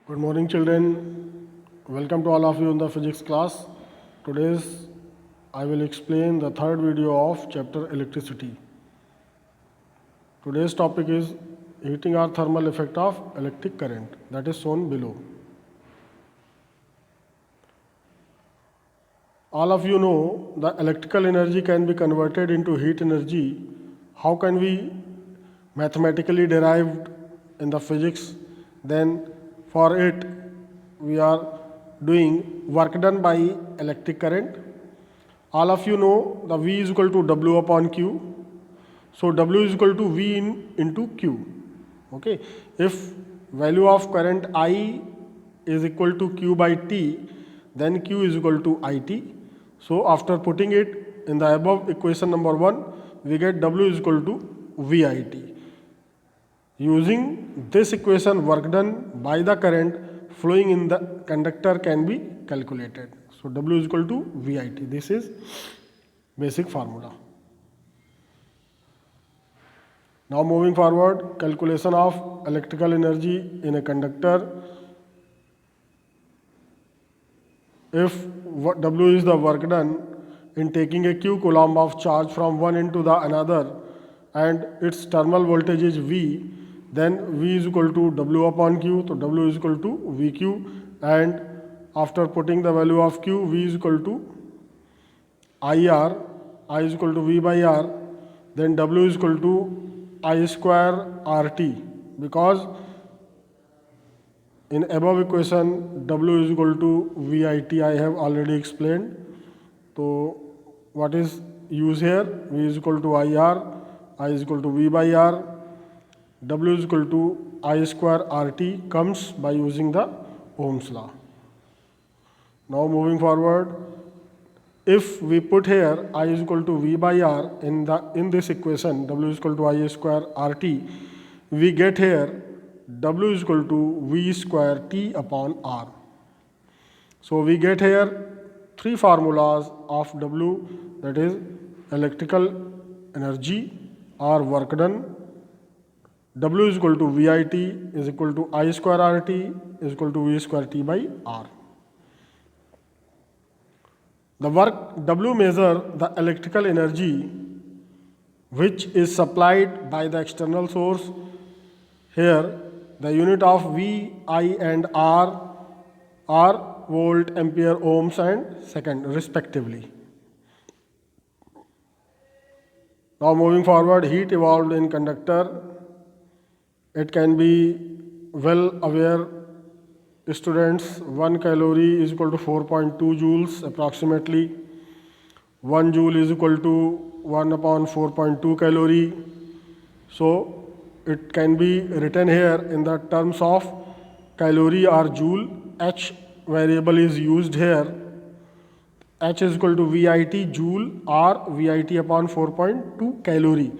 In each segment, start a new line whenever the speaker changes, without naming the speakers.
Good morning, children. Welcome to all of you in the physics class. Today's I will explain the third video of chapter electricity. Today's topic is heating or thermal effect of electric current, that is shown below. All of you know the electrical energy can be converted into heat energy. How can we mathematically derived in the physics? Then for it we are doing work done by electric current. All of you know the V is equal to W upon Q. So W is equal to V into Q. Okay. If value of current I is equal to Q by T, then Q is equal to IT. So after putting it in the above equation number 1, we get W is equal to VIT. Using this equation, work done by the current flowing in the conductor can be calculated. So W is equal to VIT. This is basic formula. Now moving forward, calculation of electrical energy in a conductor. If W is the work done in taking a q coulomb of charge from one end to the another and its terminal voltage is V, then V is equal to W upon Q, so W is equal to VQ, and after putting the value of Q, V is equal to IR, I is equal to V by R, then W is equal to I square RT, because in above equation W is equal to VIT I have already explained. So what is used here? V is equal to IR, I is equal to V by R, W is equal to I square RT comes by using the Ohm's law. Now moving forward, if we put here I is equal to V by R in this equation, W is equal to I square RT, we get here W is equal to V square T upon R. So we get here three formulas of W, that is electrical energy or work done. W is equal to VIT is equal to I square RT is equal to V square T by R. The work W measure the electrical energy which is supplied by the external source. Here the unit of V, I and R are volt, ampere, ohms and second respectively. Now moving forward, heat evolved in conductor. It can be well aware students, 1 calorie is equal to 4.2 joules approximately. 1 joule is equal to 1 upon 4.2 calorie. So it can be written here in the terms of calorie or joule. H variable is used here. H is equal to VIT joule or VIT upon 4.2 calorie.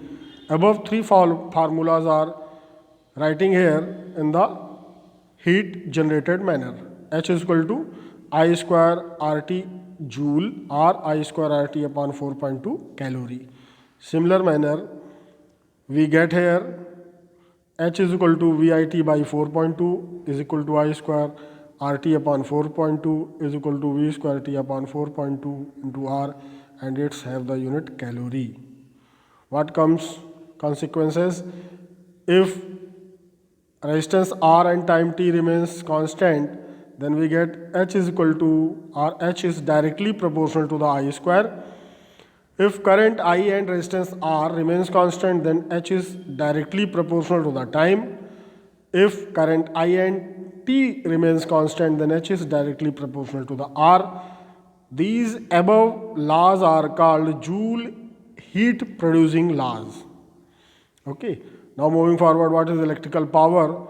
Above three formulas are writing here in the heat generated manner. H is equal to I square RT joule or I square RT upon 4.2 calorie. Similar manner, we get here H is equal to VIT by 4.2 is equal to I square RT upon 4.2 is equal to V square T upon 4.2 into R, and it's have the unit calorie. What comes consequences? If resistance R and time T remains constant, then we get H is equal to, or H is directly proportional to the I square. If current I and resistance R remains constant, then H is directly proportional to the time. If current I and T remains constant, then H is directly proportional to the R. These above laws are called Joule heat producing laws. Okay. Now moving forward, what is electrical power?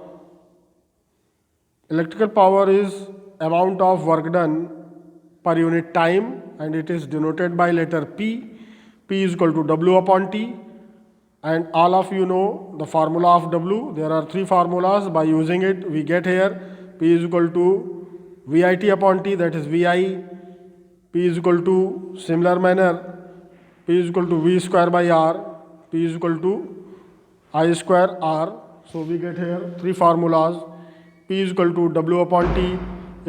Electrical power is amount of work done per unit time, and it is denoted by letter P. P is equal to W upon T, and all of you know the formula of W. There are three formulas. By using it, we get here P is equal to VIT upon T, that is VI. P is equal to, similar manner, P is equal to V square by R. P is equal to I square R. So we get here three formulas. P is equal to W upon T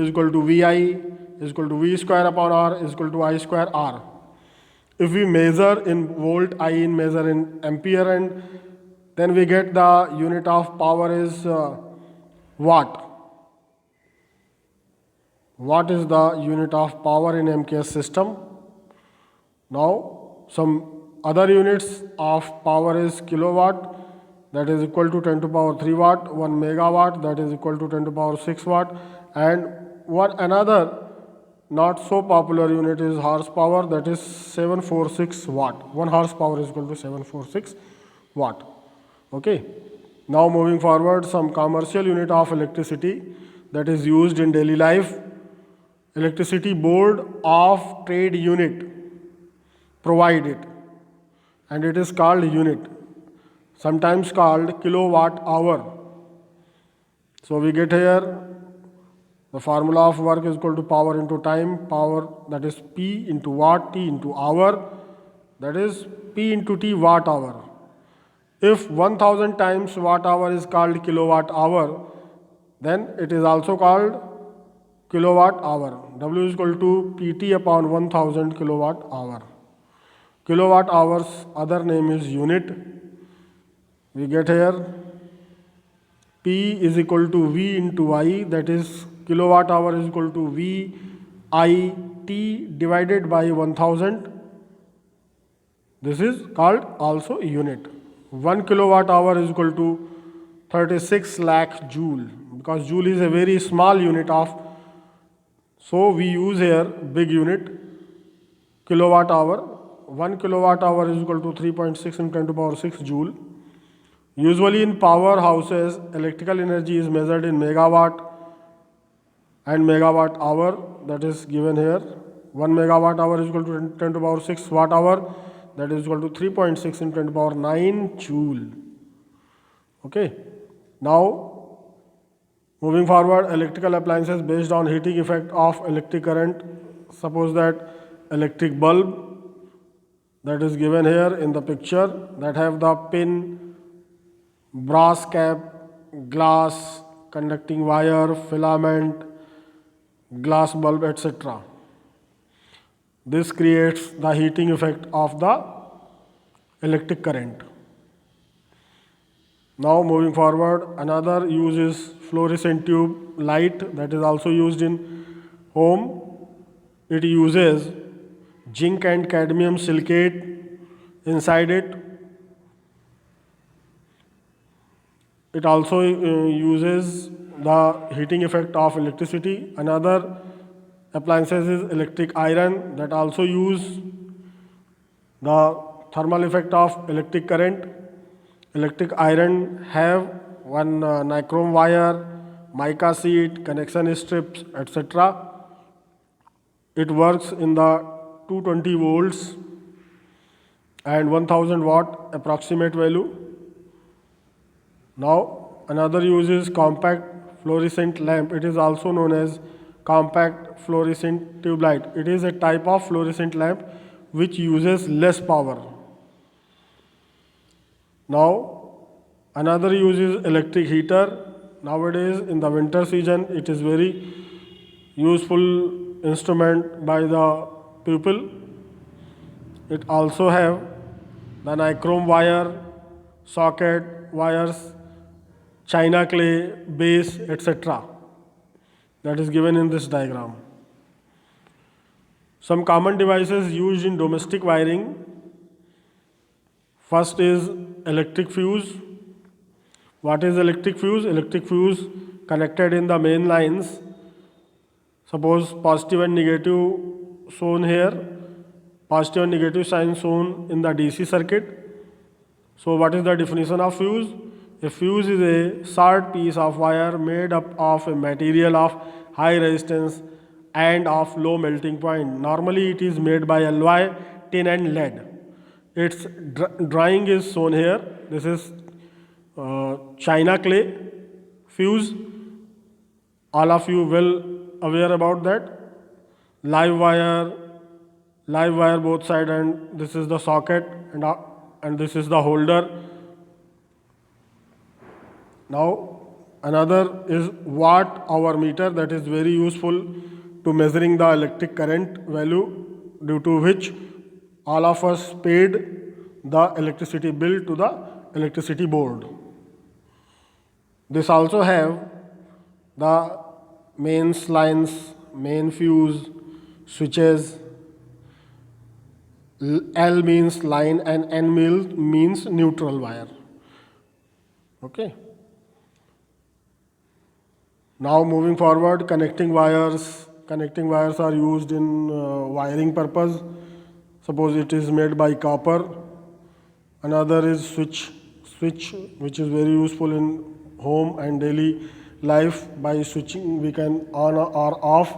is equal to VI is equal to V square upon R is equal to I square R. If we measure in volt, I in measure in ampere, and then we get the unit of power is watt. What is the unit of power in MKS system? Now, some other units of power is kilowatt, that is equal to 10 to power 3 watt, 1 megawatt, that is equal to 10 to power 6 watt, and one another not so popular unit is horsepower, that is 746 watt. 1 horsepower is equal to 746 watt. Okay. Now moving forward, some commercial unit of electricity that is used in daily life. Electricity Board of Trade unit provide it, and it is called unit, sometimes called kilowatt hour. So we get here the formula of work is equal to power into time, power that is P into watt, T into hour, that is P into T watt hour. If 1000 times watt hour is called kilowatt hour, then it is also called kilowatt hour. W is equal to PT upon 1000 kilowatt hour. Kilowatt hours other name is unit. We get here P is equal to V into I, that is kilowatt hour is equal to V I T divided by 1000. This is called also unit. 1 kilowatt hour is equal to 36 lakh joule, because joule is a very small unit of, so we use here big unit, kilowatt hour. 1 kilowatt hour is equal to 3.6 into 10 to the power 6 joule. Usually in powerhouses, electrical energy is measured in megawatt and megawatt hour, that is given here. 1 megawatt hour is equal to 10 to the power 6 watt hour, that is equal to 3.6 into 10 to the power 9 joule. Okay. Now, moving forward, electrical appliances based on heating effect of electric current. Suppose that electric bulb that is given here in the picture, that have the pin, brass cap, glass, conducting wire, filament, glass bulb, etc. This creates the heating effect of the electric current. Now moving forward, another use is fluorescent tube light, that is also used in home. It uses zinc and cadmium silicate inside it. It also uses the heating effect of electricity. Another appliances is electric iron, that also use the thermal effect of electric current. Electric iron have one nichrome wire, mica sheet, connection strips, etc. It works in the 220 volts and 1000 watt approximate value. Now another use is compact fluorescent lamp. It is also known as compact fluorescent tube light. It is a type of fluorescent lamp which uses less power. Now another use is electric heater. Nowadays in the winter season it is very useful instrument by the people. It also have the nichrome wire, socket wires, china clay, base, etc. That is given in this diagram. Some common devices used in domestic wiring. First is electric fuse. What is electric fuse? Electric fuse connected in the main lines. Suppose positive and negative shown here. Positive and negative sign shown in the DC circuit. So what is the definition of fuse? A fuse is a short piece of wire made up of a material of high resistance and of low melting point. Normally it is made by alloy, tin and lead. Its drawing is shown here. This is china clay fuse. All of you well aware about that. Live wire both side, and this is the socket, and this is the holder. Now Another is watt hour meter, that is very useful to measuring the electric current value, due to which all of us paid the electricity bill to the electricity board. This also have the mains lines, main fuse, switches. L means line and N means neutral wire. Okay. Now moving forward, connecting wires. Connecting wires are used in wiring purpose. Suppose it is made by copper. Another is switch, which is very useful in home and daily life. By switching, we can on or off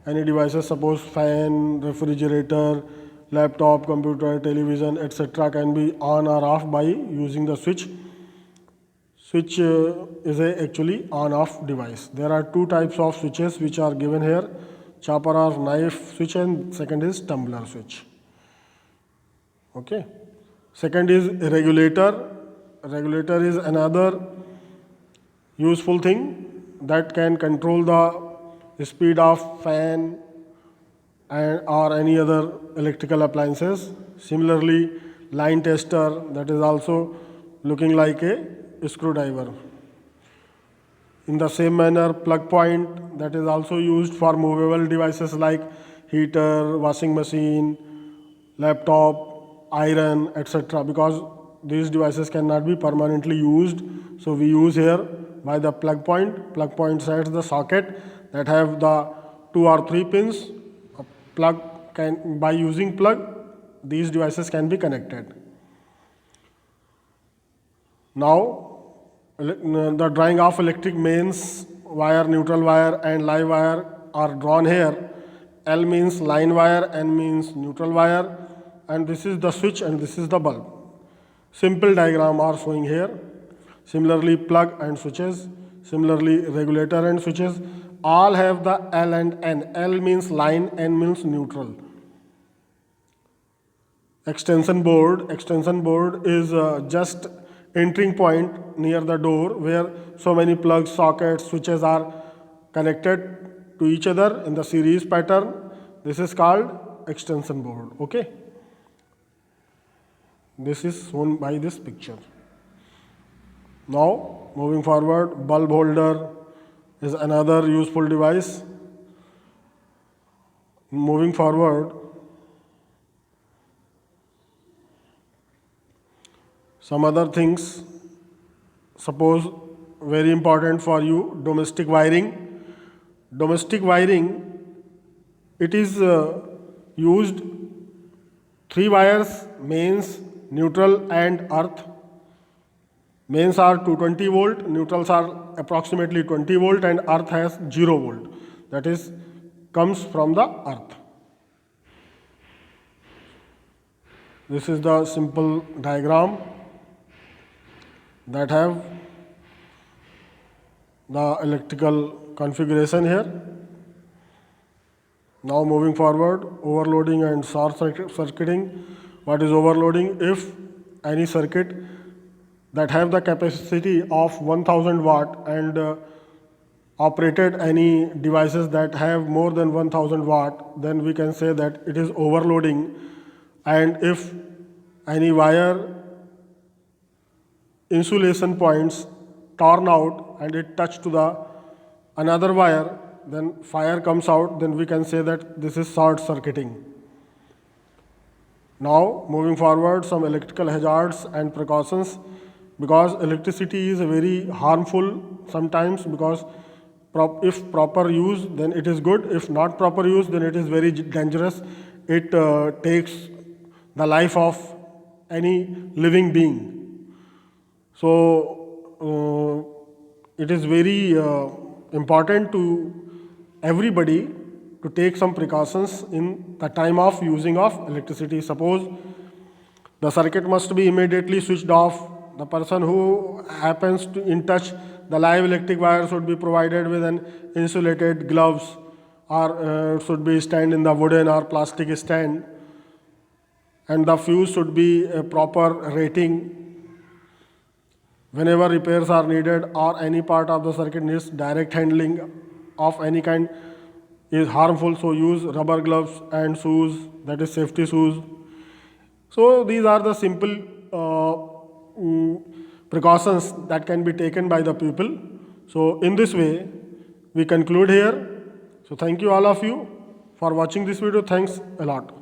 any devices. Suppose fan, refrigerator, laptop, computer, television, etc. can be on or off by using the switch. Switch is a actually on-off device. There are two types of switches which are given here: chopper or knife switch, and second is tumbler switch. Okay. Second is regulator. Regulator is another useful thing that can control the speed of fan and or any other electrical appliances. Similarly, line tester, that is also looking like a screwdriver. In the same manner, plug point, that is also used for movable devices like heater, washing machine, laptop, iron, etc. because these devices cannot be permanently used. So we use here by the plug point. Plug point sets the socket that have the 2 or 3 pins. A plug can, by using plug, these devices can be connected. Now, the drawing of electric mains wire, neutral wire and live wire are drawn here. L means line wire, N means neutral wire, and this is the switch and this is the bulb. Simple diagram are showing here. Similarly, plug and switches. Similarly, regulator and switches. All have the L and N. L means line, N means neutral. Extension board. Extension board is just entering point near the door where so many plugs, sockets, switches are connected to each other in the series pattern. This is called extension board. Okay. This is shown by this picture. Now moving forward, bulb holder is another useful device. Moving forward, some other things, suppose very important for you, domestic wiring. Domestic wiring, it is used 3 wires, mains, neutral and earth. Mains are 220 volt, neutrals are approximately 20 volt and earth has 0 volt. That is, comes from the earth. This is the simple diagram that have the electrical configuration here. Now moving forward, overloading and short circuiting. What is overloading? If any circuit that have the capacity of 1000 watt and operated any devices that have more than 1000 watt, then we can say that it is overloading. And if any wire insulation points torn out and it touched to the another wire, then fire comes out, then we can say that this is short circuiting. Now moving forward, some electrical hazards and precautions, because electricity is very harmful sometimes, because if proper use then it is good, if not proper use then it is very dangerous. It takes the life of any living being. So it is very important to everybody to take some precautions in the time of using of electricity. Suppose the circuit must be immediately switched off. The person who happens to in touch the live electric wire should be provided with an insulated gloves, or should be stand in the wooden or plastic stand, and the fuse should be a proper rating. whenever repairs are needed or any part of the circuit needs direct handling of any kind is harmful, so use rubber gloves and shoes, that is safety shoes. So these are the simple precautions that can be taken by the people. So in this way we conclude here. So thank you all of you for watching this video. Thanks a lot.